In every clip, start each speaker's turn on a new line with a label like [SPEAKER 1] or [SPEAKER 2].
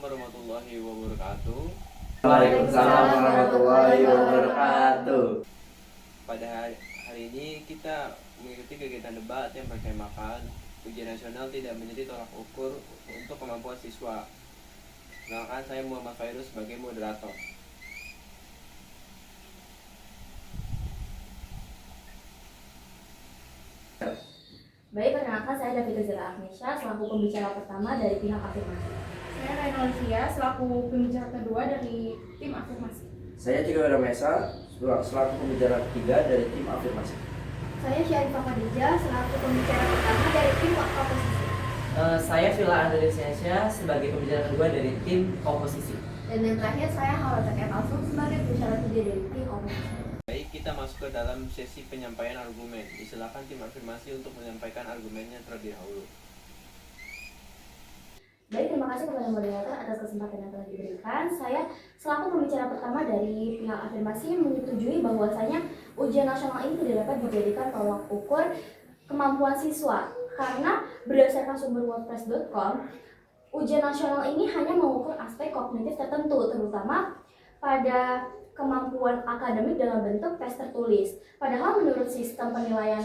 [SPEAKER 1] Warahmatullahi wabarakatuh.
[SPEAKER 2] Waalaikumsalam warahmatullahi wabarakatuh.
[SPEAKER 1] Pada hari ini kita mengikuti kegiatan debat yang bertemakan ujian nasional tidak menjadi tolak ukur untuk kemampuan siswa. Perkenalkan, saya Muhammad Fairuz sebagai moderator.
[SPEAKER 3] Baik, perkenalkan saya David Zira Agnesha selaku pembicara pertama dari pihak afirmasi.
[SPEAKER 4] Saya Raina Olivia selaku pembicara kedua dari tim afirmasi.
[SPEAKER 2] Saya Cika Ramesa selaku pembicara ketiga dari tim afirmasi.
[SPEAKER 3] Saya Syarifah Khadijah selaku pembicara pertama dari tim oposisi.
[SPEAKER 5] Saya Villa Andresiansyah sebagai pembicara kedua dari tim oposisi.
[SPEAKER 3] Dan yang terakhir saya Hawata Alsum sebagai pembicara ketiga dari tim oposisi.
[SPEAKER 1] Baik, kita masuk ke dalam sesi penyampaian argumen. Silakan tim afirmasi untuk menyampaikan argumennya terlebih dahulu.
[SPEAKER 3] Baik, terima kasih kepada moderator atas kesempatan yang telah diberikan. Saya selaku pembicara pertama dari pihak afirmasi menyetujui bahwasanya ujian nasional ini tidak dapat dijadikan tolak ukur kemampuan siswa karena berdasarkan sumber wordpress.com, ujian nasional ini hanya mengukur aspek kognitif tertentu, terutama pada kemampuan akademik dalam bentuk tes tertulis. Padahal menurut sistem penilaian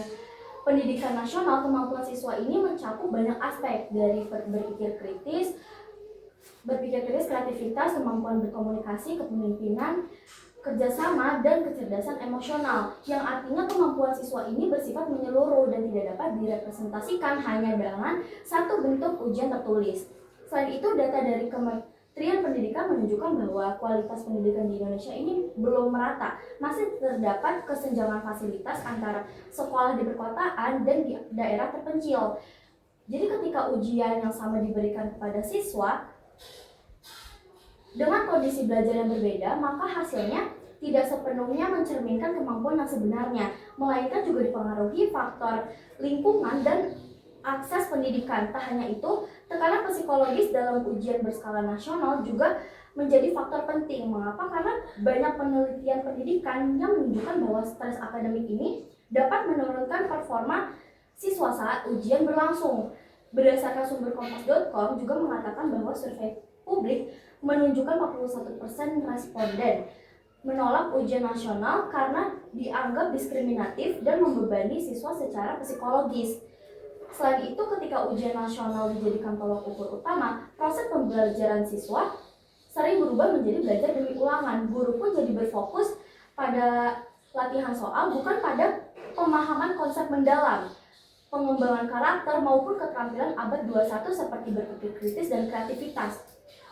[SPEAKER 3] pendidikan nasional, kemampuan siswa ini mencakup banyak aspek dari berpikir kritis, kreativitas, kemampuan berkomunikasi, kepemimpinan, kerjasama, dan kecerdasan emosional, yang artinya kemampuan siswa ini bersifat menyeluruh dan tidak dapat direpresentasikan hanya dengan satu bentuk ujian tertulis. Selain itu, data dari Kementerian Pendidikan menunjukkan bahwa kualitas pendidikan di Indonesia ini belum merata. Masih terdapat kesenjangan fasilitas antara sekolah di perkotaan dan di daerah terpencil. Jadi ketika ujian yang sama diberikan kepada siswa dengan kondisi belajar yang berbeda, maka hasilnya tidak sepenuhnya mencerminkan kemampuan yang sebenarnya, melainkan juga dipengaruhi faktor lingkungan dan akses pendidikan. Tak hanya itu, tekanan psikologis dalam ujian berskala nasional juga menjadi faktor penting. Mengapa? Karena banyak penelitian pendidikan yang menunjukkan bahwa stres akademik ini dapat menurunkan performa siswa saat ujian berlangsung. Berdasarkan sumber kompas.com juga mengatakan bahwa survei publik menunjukkan 41% responden menolak ujian nasional karena dianggap diskriminatif dan membebani siswa secara psikologis. Selain itu, ketika ujian nasional dijadikan tolak ukur utama, proses pembelajaran siswa sering berubah menjadi belajar demi ulangan. Guru pun jadi berfokus pada latihan soal, bukan pada pemahaman konsep mendalam, pengembangan karakter maupun keterampilan abad 21 seperti berpikir kritis dan kreativitas.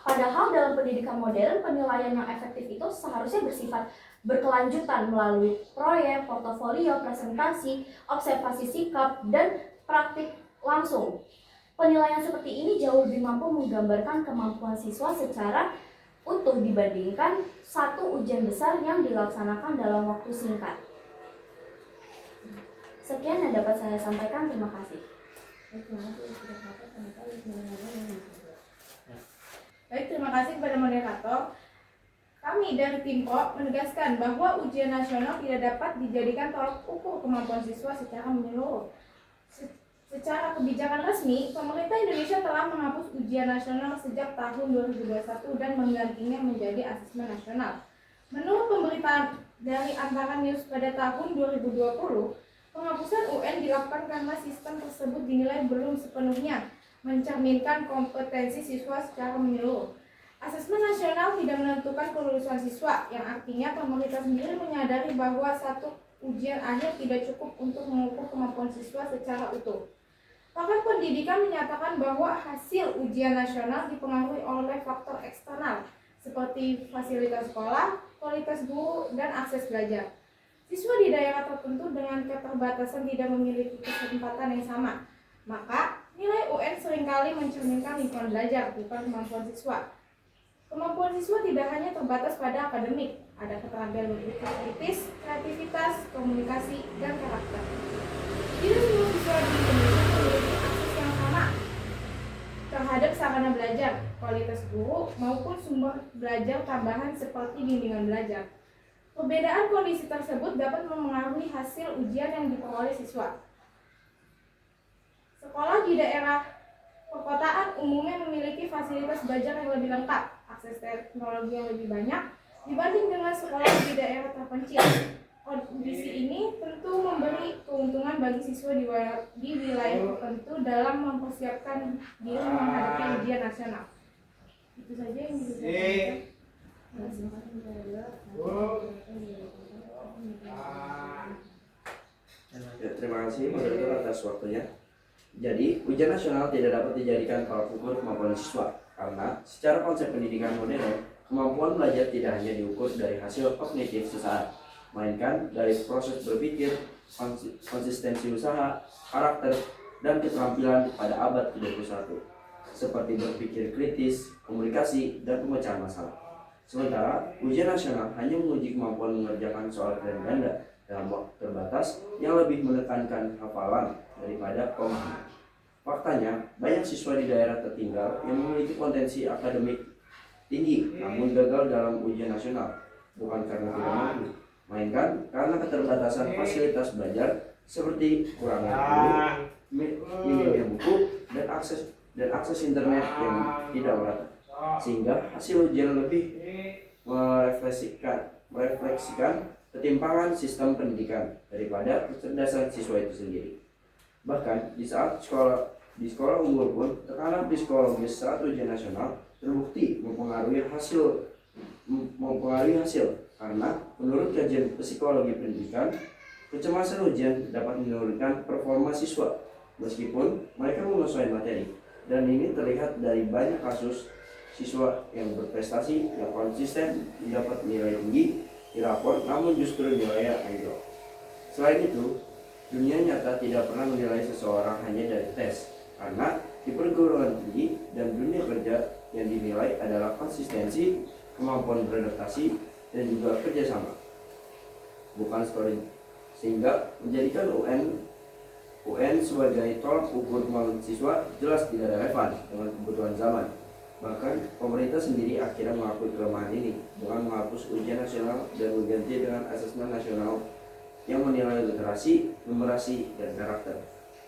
[SPEAKER 3] Padahal dalam pendidikan modern, penilaian yang efektif itu seharusnya bersifat berkelanjutan melalui proyek, portofolio, presentasi, observasi sikap, dan praktik langsung. Penilaian seperti ini jauh lebih mampu menggambarkan kemampuan siswa secara utuh dibandingkan satu ujian besar yang dilaksanakan dalam waktu singkat. Sekian yang dapat saya sampaikan, terima kasih.
[SPEAKER 4] Baik, terima kasih kepada moderator. Kami dari tim PO menegaskan bahwa ujian nasional tidak dapat dijadikan tolak ukur kemampuan siswa secara menyeluruh. Secara kebijakan resmi, pemerintah Indonesia telah menghapus ujian nasional sejak tahun 2021 dan menggantinya menjadi asesmen nasional. Menurut pemberitaan dari Antara News pada tahun 2020, penghapusan UN dilakukan karena sistem tersebut dinilai belum sepenuhnya mencerminkan kompetensi siswa secara menyeluruh. Asesmen nasional tidak menentukan kelulusan siswa, yang artinya pemerintah sendiri menyadari bahwa satu ujian akhir tidak cukup untuk mengukur kemampuan siswa secara utuh. Pakar pendidikan menyatakan bahwa hasil ujian nasional dipengaruhi oleh faktor eksternal seperti fasilitas sekolah, kualitas guru, dan akses belajar. Siswa di daerah tertentu dengan keterbatasan tidak memiliki kesempatan yang sama. Maka, nilai UN seringkali mencerminkan lingkungan belajar, bukan kemampuan siswa. Kemampuan siswa tidak hanya terbatas pada akademik, ada keterampilan berpikir kritis, kreativitas, komunikasi, dan karakter. Tidak semua siswa di Indonesia memiliki akses yang sama terhadap sarana belajar, kualitas guru, maupun sumber belajar tambahan seperti bimbingan belajar. Perbedaan kondisi tersebut dapat memengaruhi hasil ujian yang diperoleh siswa. Sekolah di daerah perkotaan umumnya memiliki fasilitas belajar yang lebih lengkap, akses teknologi yang lebih banyak dibanding dengan sekolah di daerah terpencil. Kondisi ini tentu memberi keuntungan bagi siswa di wilayah tertentu dalam mempersiapkan diri menghadapi ujian nasional. Itu saja yang bisa saya
[SPEAKER 2] Ya, terima kasih moderator atas waktunya. Jadi, ujian nasional tidak dapat dijadikan tolak ukur kemampuan siswa karena secara konsep pendidikan modern, kemampuan belajar tidak hanya diukur dari hasil kognitif sesaat, melainkan dari proses berpikir, konsistensi usaha, karakter, dan keterampilan pada abad ke-21, seperti berpikir kritis, komunikasi, dan pemecahan masalah. Sementara, ujian nasional hanya menguji kemampuan mengerjakan soal keren ganda dalam waktu terbatas yang lebih menekankan hafalan daripada pemahaman. Faktanya, banyak siswa di daerah tertinggal yang memiliki potensi akademik tinggi namun gagal dalam ujian nasional, bukan karena tidak mampu, melainkan karena keterbatasan fasilitas belajar seperti kurangnya guru, minimnya buku, dan akses internet yang tidak merata, sehingga hasil ujian lebih merefleksikan ketimpangan sistem pendidikan daripada kecerdasan siswa itu sendiri. Bahkan di saat di sekolah unggul pun, tekanan psikologis saat ujian nasional terbukti mempengaruhi hasil karena menurut kajian psikologi pendidikan, kecemasan ujian dapat menurunkan performa siswa meskipun mereka menguasai materi, dan ini terlihat dari banyak kasus siswa yang berprestasi yang konsisten mendapat nilai tinggi di rapor namun justru nilainya anjlok. Selain itu, dunia nyata tidak pernah menilai seseorang hanya dari tes, karena di perguruan tinggi dan dunia kerja yang dinilai adalah konsistensi, kemampuan beradaptasi, dan juga kerjasama, bukan scoring, sehingga menjadikan UN sebagai tolak ukur kemampuan siswa jelas tidak relevan dengan kebutuhan zaman. Bahkan pemerintah sendiri akhirnya mengakui kelemahan ini dengan menghapus ujian nasional dan mengganti dengan asesmen nasional yang menilai literasi, numerasi, dan karakter,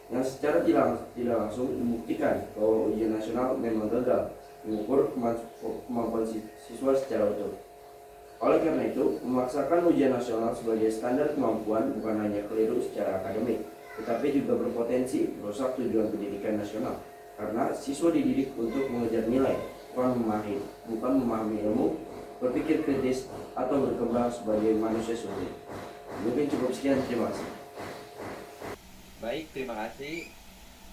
[SPEAKER 2] yang secara tidak langsung membuktikan bahwa ujian nasional memang gagal mengukur kemampuan siswa secara utuh. Oleh karena itu, memaksakan ujian nasional sebagai standar kemampuan bukan hanya keliru secara akademik, tetapi juga berpotensi merusak tujuan pendidikan nasional, karena siswa dididik untuk mengejar nilai, bukan memahami ilmu, berpikir kritis, atau berkembang sebagai manusia sendiri. Mungkin cukup sekian, terima kasih.
[SPEAKER 1] Baik, terima kasih.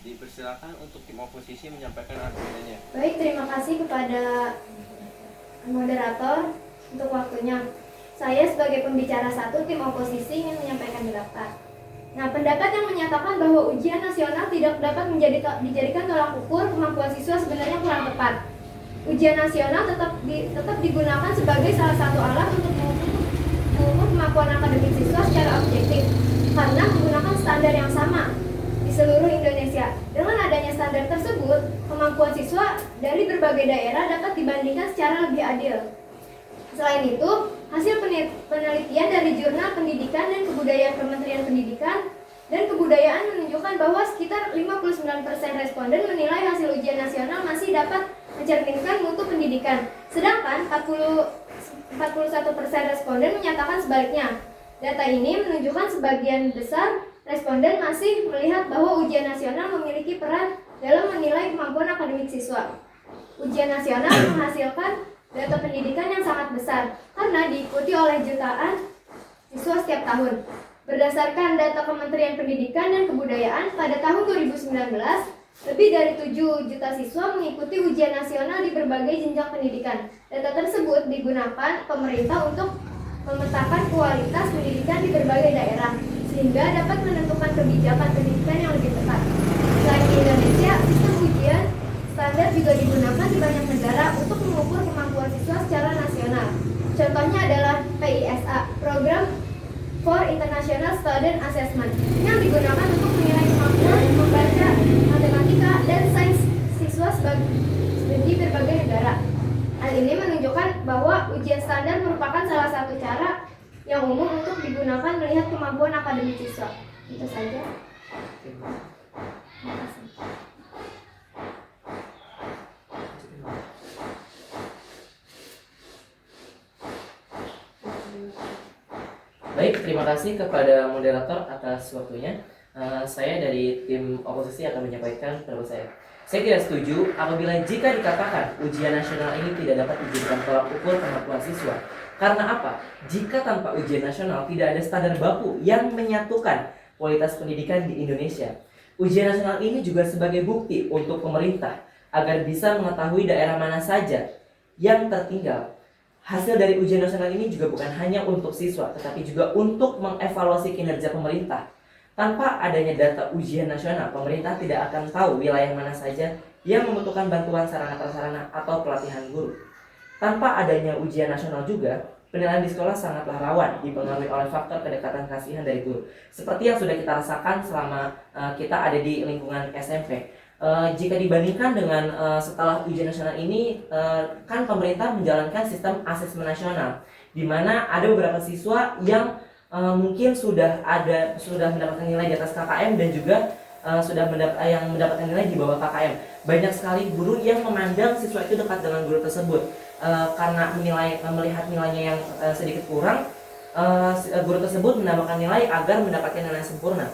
[SPEAKER 1] Dipersilakan untuk tim oposisi menyampaikan argumennya.
[SPEAKER 3] Baik, terima kasih kepada moderator untuk waktunya. Saya sebagai pembicara satu tim oposisi ingin menyampaikan pendapat. Nah, pendapat yang menyatakan bahwa ujian nasional tidak dapat dijadikan tolak ukur kemampuan siswa sebenarnya kurang tepat. Ujian nasional tetap digunakan sebagai salah satu alat untuk mengukur kemampuan akademik siswa secara objektif karena menggunakan standar yang sama di seluruh Indonesia. Dengan adanya standar tersebut, kemampuan siswa dari berbagai daerah dapat dibandingkan secara lebih adil. Selain itu, hasil penelitian dari Jurnal Pendidikan dan Kebudayaan Kementerian Pendidikan dan Kebudayaan menunjukkan bahwa sekitar 59% responden menilai hasil ujian nasional masih dapat mencerminkan mutu pendidikan, sedangkan 41% responden menyatakan sebaliknya. Data ini menunjukkan sebagian besar responden masih melihat bahwa ujian nasional memiliki peran dalam menilai kemampuan akademik siswa. Ujian nasional menghasilkan data pendidikan yang sangat besar karena diikuti oleh jutaan siswa setiap tahun. Berdasarkan data Kementerian Pendidikan dan Kebudayaan, pada tahun 2019, lebih dari 7 juta siswa mengikuti ujian nasional di berbagai jenjang pendidikan. Data tersebut digunakan pemerintah untuk memetakan kualitas pendidikan di berbagai daerah, sehingga dapat menentukan kebijakan pendidikan yang lebih tepat. Selain di Indonesia, sistem ujian standar juga digunakan di banyak negara untuk mengukur kemampuan siswa secara nasional. Contohnya adalah PISA, Program for International Student Assessment, yang digunakan untuk menilai kemampuan membaca matematika dan sains siswa di berbagai negara. Hal ini menunjukkan bahwa ujian standar merupakan salah satu cara yang umum untuk digunakan melihat kemampuan akademik siswa. Itu saja. Terima kasih.
[SPEAKER 5] Baik, terima kasih kepada moderator atas waktunya. Saya dari tim oposisi akan menyampaikan pendapat saya. Saya tidak setuju apabila jika dikatakan ujian nasional ini tidak dapat dijadikan tolak ukur kemampuan siswa. Karena apa? Jika tanpa ujian nasional tidak ada standar baku yang menyatukan kualitas pendidikan di Indonesia. Ujian nasional ini juga sebagai bukti untuk pemerintah agar bisa mengetahui daerah mana saja yang tertinggal. Hasil dari ujian nasional ini juga bukan hanya untuk siswa, tetapi juga untuk mengevaluasi kinerja pemerintah. Tanpa adanya data ujian nasional, pemerintah tidak akan tahu wilayah mana saja yang membutuhkan bantuan sarana-prasarana atau pelatihan guru. Tanpa adanya ujian nasional juga, penilaian di sekolah sangatlah rawan dipengaruhi oleh faktor kedekatan kasihan dari guru. Seperti yang sudah kita rasakan selama kita ada di lingkungan SMP. Jika dibandingkan dengan setelah ujian nasional ini, kan pemerintah menjalankan sistem asesmen nasional, di mana ada beberapa siswa yang mungkin sudah mendapatkan nilai di atas KKM dan juga yang mendapatkan nilai di bawah KKM. Banyak sekali guru yang memandang siswa itu dekat dengan guru tersebut karena melihat nilainya yang sedikit kurang, guru tersebut menambahkan nilai agar mendapatkan nilai sempurna.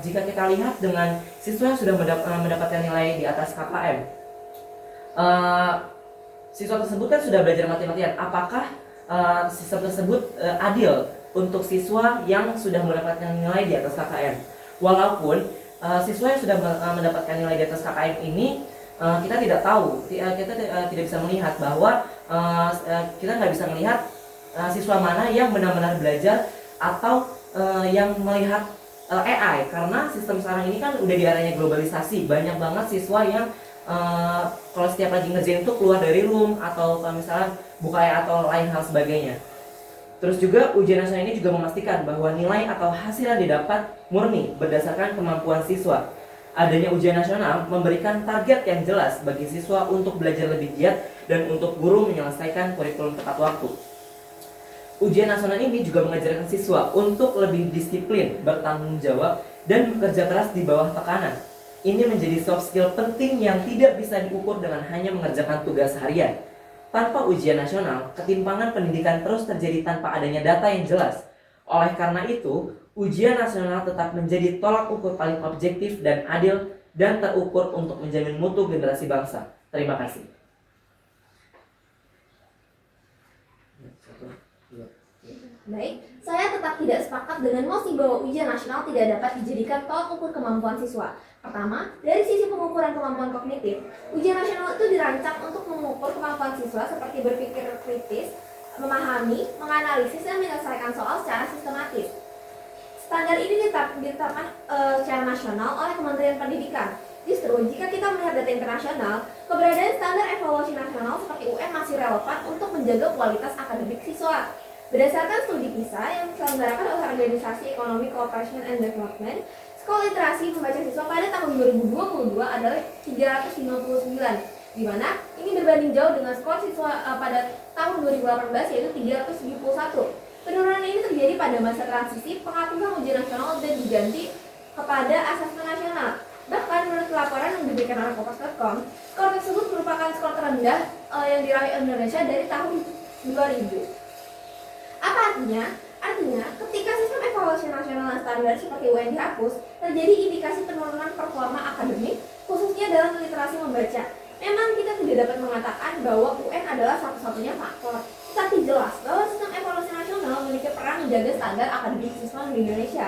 [SPEAKER 5] Jika kita lihat dengan siswa yang sudah mendapatkan nilai di atas KKM, siswa tersebut kan sudah belajar mati-matian. Apakah sistem tersebut adil untuk siswa yang sudah mendapatkan nilai di atas KKM? Walaupun siswa yang sudah mendapatkan nilai di atas KKM ini, kita tidak tahu, kita tidak bisa melihat bahwa kita nggak bisa melihat siswa mana yang benar-benar belajar atau yang melihat AI, karena sistem sekarang ini kan udah di arahnya globalisasi. Banyak banget siswa yang kalau setiap lagi ngerjain itu keluar dari room atau kalau misalnya buka AI atau lain hal sebagainya. Terus juga ujian nasional ini juga memastikan bahwa nilai atau hasil yang didapat murni berdasarkan kemampuan siswa. Adanya ujian nasional memberikan target yang jelas bagi siswa untuk belajar lebih giat dan untuk guru menyelesaikan kurikulum tepat waktu. Ujian nasional ini juga mengajarkan siswa untuk lebih disiplin, bertanggung jawab, dan bekerja keras di bawah tekanan. Ini menjadi soft skill penting yang tidak bisa diukur dengan hanya mengerjakan tugas harian. Tanpa ujian nasional, ketimpangan pendidikan terus terjadi tanpa adanya data yang jelas. Oleh karena itu, ujian nasional tetap menjadi tolak ukur paling objektif dan adil dan terukur untuk menjamin mutu generasi bangsa. Terima kasih.
[SPEAKER 3] Baik, saya tetap tidak sepakat dengan mosi bahwa ujian nasional tidak dapat dijadikan tolak ukur kemampuan siswa. Pertama, dari sisi pengukuran kemampuan kognitif, ujian nasional itu dirancang untuk mengukur kemampuan siswa seperti berpikir kritis, memahami, menganalisis, dan menyelesaikan soal secara sistematis. Standar ini ditetapkan secara nasional oleh Kementerian Pendidikan. Justru, jika kita melihat data internasional, keberadaan standar evaluasi nasional seperti UN masih relevan untuk menjaga kualitas akademik siswa. Berdasarkan studi PISA yang diselenggarakan oleh Organisasi Economic Cooperation and Development, skor literasi membaca siswa pada tahun 2022 adalah 359, di mana ini berbanding jauh dengan skor siswa pada tahun 2018 yaitu 371. Penurunan ini terjadi pada masa transisi penghapusan ujian nasional dan diganti kepada asesmen nasional. Bahkan menurut laporan yang diberikan oleh Kompas.com, skor tersebut merupakan skor terendah yang diraih Indonesia dari tahun 2000. Apa artinya? Artinya, ketika sistem evaluasi nasional dan standar seperti UN dihapus, terjadi indikasi penurunan performa akademik, khususnya dalam literasi membaca. Memang kita tidak dapat mengatakan bahwa UN adalah satu-satunya faktor, tetapi jelas bahwa sistem evaluasi nasional memiliki peran menjaga standar akademik siswa di Indonesia.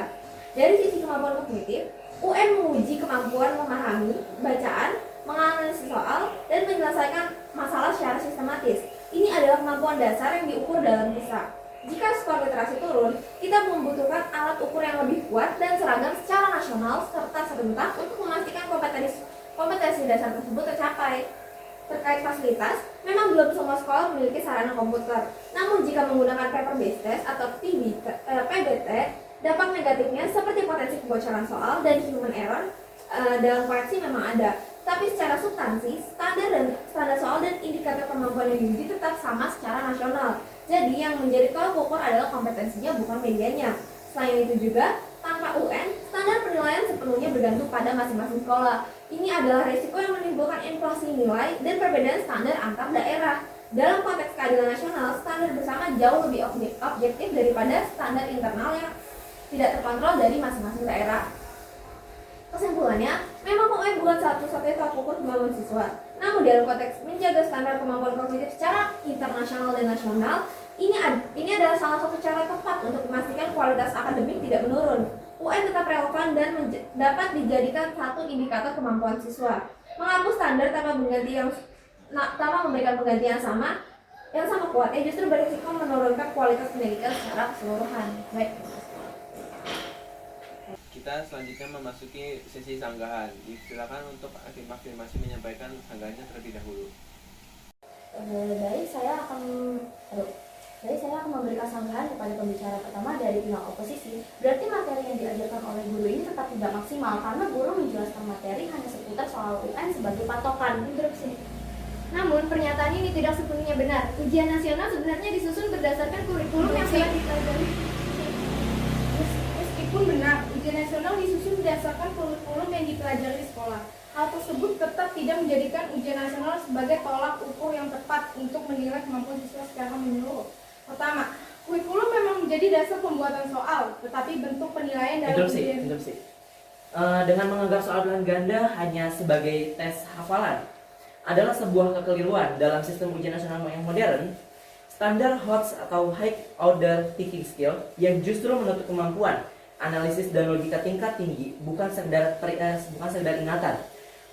[SPEAKER 3] Dari sisi kemampuan kognitif, UN menguji kemampuan memahami bacaan, menganalisis soal, dan menyelesaikan masalah secara sistematis. Ini adalah kemampuan dasar yang diukur dalam PISA. Jika skor literasi turun, kita membutuhkan alat ukur yang lebih kuat dan seragam secara nasional serta serentak untuk memastikan kompetensi dasar tersebut tercapai. Terkait fasilitas, memang belum semua sekolah memiliki sarana komputer. Namun jika menggunakan paper-based test atau PBT, dampak negatifnya seperti potensi kebocoran soal dan human error dalam koreksi memang ada. Tapi secara substansi, standar soal dan indikator kemampuan yang diuji tetap sama secara nasional. Jadi yang menjadi tolak ukur adalah kompetensinya bukan medianya. Selain itu juga, tanpa UN, standar penilaian sepenuhnya bergantung pada masing-masing sekolah. Ini adalah risiko yang menimbulkan inflasi nilai dan perbedaan standar antar daerah. Dalam konteks keadilan ujian nasional, standar bersama jauh lebih objektif daripada standar internal yang tidak terkontrol dari masing-masing daerah. Kesimpulannya, memang UN bukan satu-satunya tolak ukur kemampuan siswa. Namun dalam konteks menjaga standar kemampuan kognitif secara internasional dan nasional, ini adalah salah satu cara tepat untuk memastikan kualitas akademik tidak menurun. UN tetap relevan dan dapat dijadikan satu indikator kemampuan siswa. Menghapus standar tanpa memberikan pengganti yang sama kuat, justru berisiko menurunkan kualitas pendidikan secara keseluruhan. Baik.
[SPEAKER 1] Kita selanjutnya memasuki sesi sanggahan. Silakan untuk afirmasi menyampaikan sanggahnya terlebih dahulu.
[SPEAKER 3] Saya akan memberikan sanggahan kepada pembicara pertama dari pihak oposisi. Berarti materi yang diajarkan oleh guru ini tetap tidak maksimal karena guru menjelaskan materi hanya seputar soal UN sebagai patokan. Namun pernyataan ini tidak sepenuhnya benar. Ujian nasional sebenarnya disusun berdasarkan kurikulum yang telah dipelajari.
[SPEAKER 4] Meskipun benar, ujian nasional disusun berdasarkan kurikulum yang dipelajari di sekolah. Hal tersebut tetap tidak menjadikan ujian nasional sebagai tolak ukur yang tepat untuk menilai kemampuan siswa secara menyeluruh. Pertama, kurikulum memang menjadi dasar pembuatan soal, tetapi bentuk penilaian dalam ujian.
[SPEAKER 5] Dengan menganggap soal pilihan ganda hanya sebagai tes hafalan adalah sebuah kekeliruan dalam sistem ujian nasional yang modern. Standar HOTS atau High Order Thinking Skill yang justru menuntut kemampuan analisis dan logika tingkat tinggi, bukan sekedar ingatan.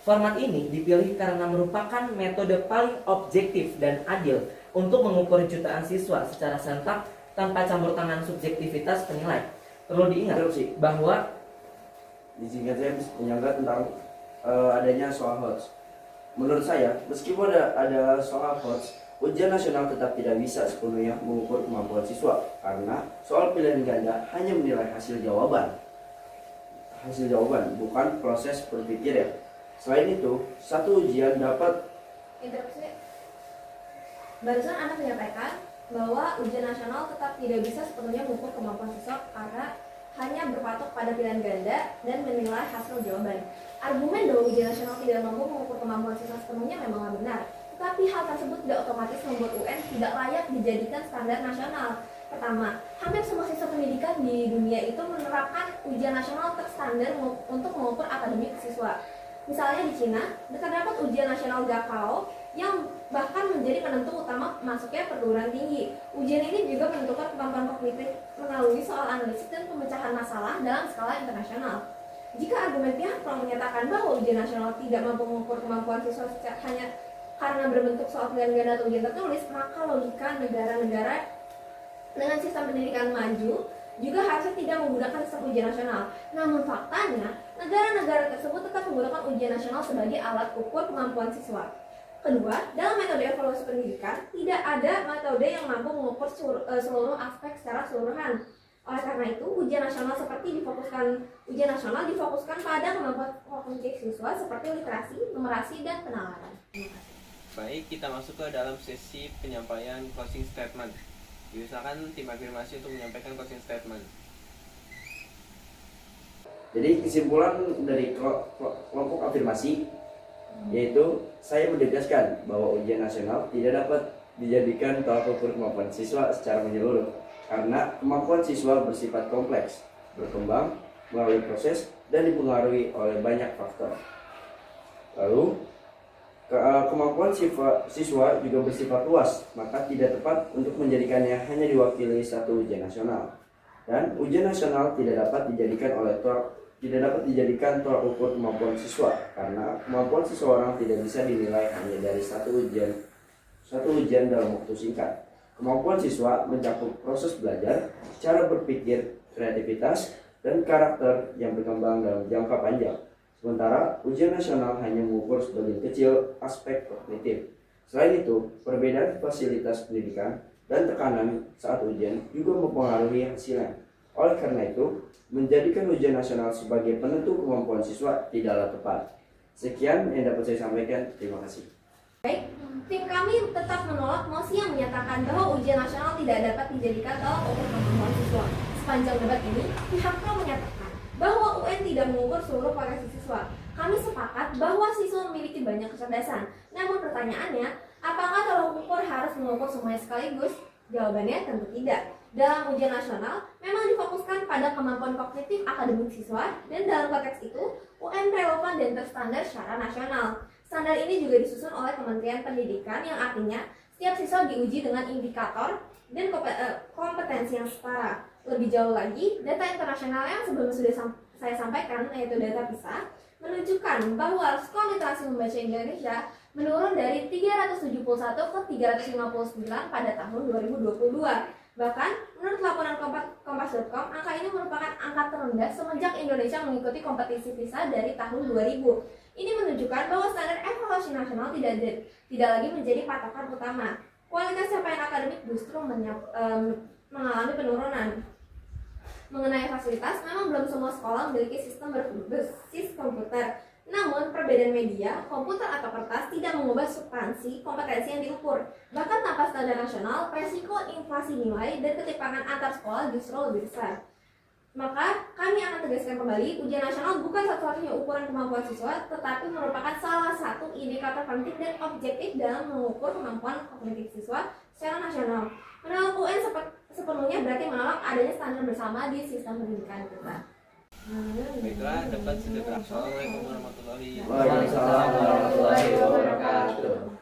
[SPEAKER 5] Format ini dipilih karena merupakan metode paling objektif dan adil untuk mengukur jutaan siswa secara serentak tanpa campur tangan subjektivitas penilai. Perlu diingat bahwa
[SPEAKER 2] Disingkat saya menyangka tentang adanya soal HOTS. Menurut saya, meskipun ada soal HOTS, ujian nasional tetap tidak bisa sepenuhnya mengukur kemampuan siswa karena soal pilihan ganda hanya menilai hasil jawaban, bukan proses berpikir ya. Selain itu, satu ujian dapat
[SPEAKER 3] Barusan Anda menyampaikan bahwa ujian nasional tetap tidak bisa sepenuhnya mengukur kemampuan siswa karena hanya berpatok pada pilihan ganda dan menilai hasil jawaban. Argumen bahwa ujian nasional tidak mampu mengukur kemampuan siswa sepenuhnya memanglah benar, tetapi hal tersebut tidak otomatis membuat UN tidak layak dijadikan standar nasional. Pertama, hampir semua sistem pendidikan di dunia itu menerapkan ujian nasional terstandar untuk mengukur akademik siswa. Misalnya di Cina, terdapat ujian nasional Gaokao yang bahkan menjadi penentu utama masuknya perguruan tinggi. Ujian ini juga menentukan kemampuan kognitif melalui soal analisis dan pemecahan masalah dalam skala internasional. Jika argumen pihak pro menyatakan bahwa ujian nasional tidak mampu mengukur kemampuan siswa hanya karena berbentuk soal pilihan ganda atau ujian tertulis, maka logika negara-negara dengan sistem pendidikan maju juga harusnya tidak menggunakan sistem ujian nasional. Namun faktanya, negara-negara tersebut tetap menggunakan ujian nasional sebagai alat ukur kemampuan siswa. Kedua, dalam metode evaluasi pendidikan, tidak ada metode yang mampu mengukur seluruh aspek secara keseluruhan. Oleh karena itu, ujian nasional difokuskan pada kemampuan kognitif siswa seperti literasi, numerasi, dan penalaran.
[SPEAKER 1] Baik, kita masuk ke dalam sesi penyampaian closing statement. Diusahakan tim afirmasi untuk menyampaikan closing statement.
[SPEAKER 2] Jadi kesimpulan dari kelompok afirmasi yaitu saya menegaskan bahwa ujian nasional tidak dapat dijadikan tolak ukur kemampuan siswa secara menyeluruh karena kemampuan siswa bersifat kompleks, berkembang melalui proses dan dipengaruhi oleh banyak faktor. Lalu kemampuan siswa juga bersifat luas, maka tidak tepat untuk menjadikannya hanya diwakili satu ujian nasional. Dan ujian nasional tidak dapat dijadikan tolak ukur kemampuan siswa karena kemampuan seseorang tidak bisa dinilai hanya dari satu ujian dalam waktu singkat. Kemampuan siswa mencakup proses belajar, cara berpikir, kreativitas, dan karakter yang berkembang dalam jangka panjang. Sementara ujian nasional hanya mengukur sebagian kecil aspek kognitif. Selain itu, perbedaan fasilitas pendidikan dan tekanan saat ujian juga mempengaruhi hasilnya. Oleh karena itu, menjadikan ujian nasional sebagai penentu kemampuan siswa tidaklah tepat. Sekian yang dapat saya sampaikan. Terima kasih.
[SPEAKER 3] Baik, tim kami tetap menolak mosi yang menyatakan bahwa ujian nasional tidak dapat dijadikan tolak ukur kemampuan siswa. Sepanjang debat ini, pihak pro menyatakan bahwa UN tidak mengukur seluruh potensi siswa. Kami sepakat bahwa siswa memiliki banyak kecerdasan. Namun pertanyaannya, Apakah tolak ukur harus mengukur semuanya sekaligus? Jawabannya tentu tidak. Dalam ujian nasional, memang difokuskan pada kemampuan kognitif akademik siswa, dan dalam konteks itu, UN relevan dan terstandar secara nasional. Standar ini juga disusun oleh Kementerian Pendidikan, yang artinya setiap siswa diuji dengan indikator dan kompetensi yang setara. Lebih jauh lagi, data internasional yang sebelumnya sudah saya sampaikan, yaitu data PISA, menunjukkan bahwa skor literasi membaca Indonesia menurun dari 371 ke 359 pada tahun 2022. Bahkan, menurut laporan Kompas.com, angka ini merupakan angka terendah semenjak Indonesia mengikuti kompetisi PISA dari tahun 2000. Ini menunjukkan bahwa standar evaluasi nasional tidak lagi menjadi patokan utama. Kualitas capaian akademik justru mengalami penurunan. Mengenai fasilitas, memang belum semua sekolah memiliki sistem berbasis komputer. Namun, perbedaan media, komputer atau kertas tidak mengubah substansi kompetensi yang diukur. Bahkan tanpa standar nasional, resiko inflasi nilai dan ketimpangan antar sekolah justru lebih besar. Maka, kami akan tegaskan kembali, ujian nasional bukan satu-satunya ukuran kemampuan siswa, tetapi merupakan salah satu indikator penting dan objektif dalam mengukur kemampuan kognitif siswa secara nasional. Menolak UN sepenuhnya berarti menolak adanya standar bersama di sistem pendidikan kita.
[SPEAKER 1] Baiklah, dapat sudah berakhir. Assalamualaikum warahmatullahi
[SPEAKER 5] Waalaikumsalam warahmatullahi wabarakatuh.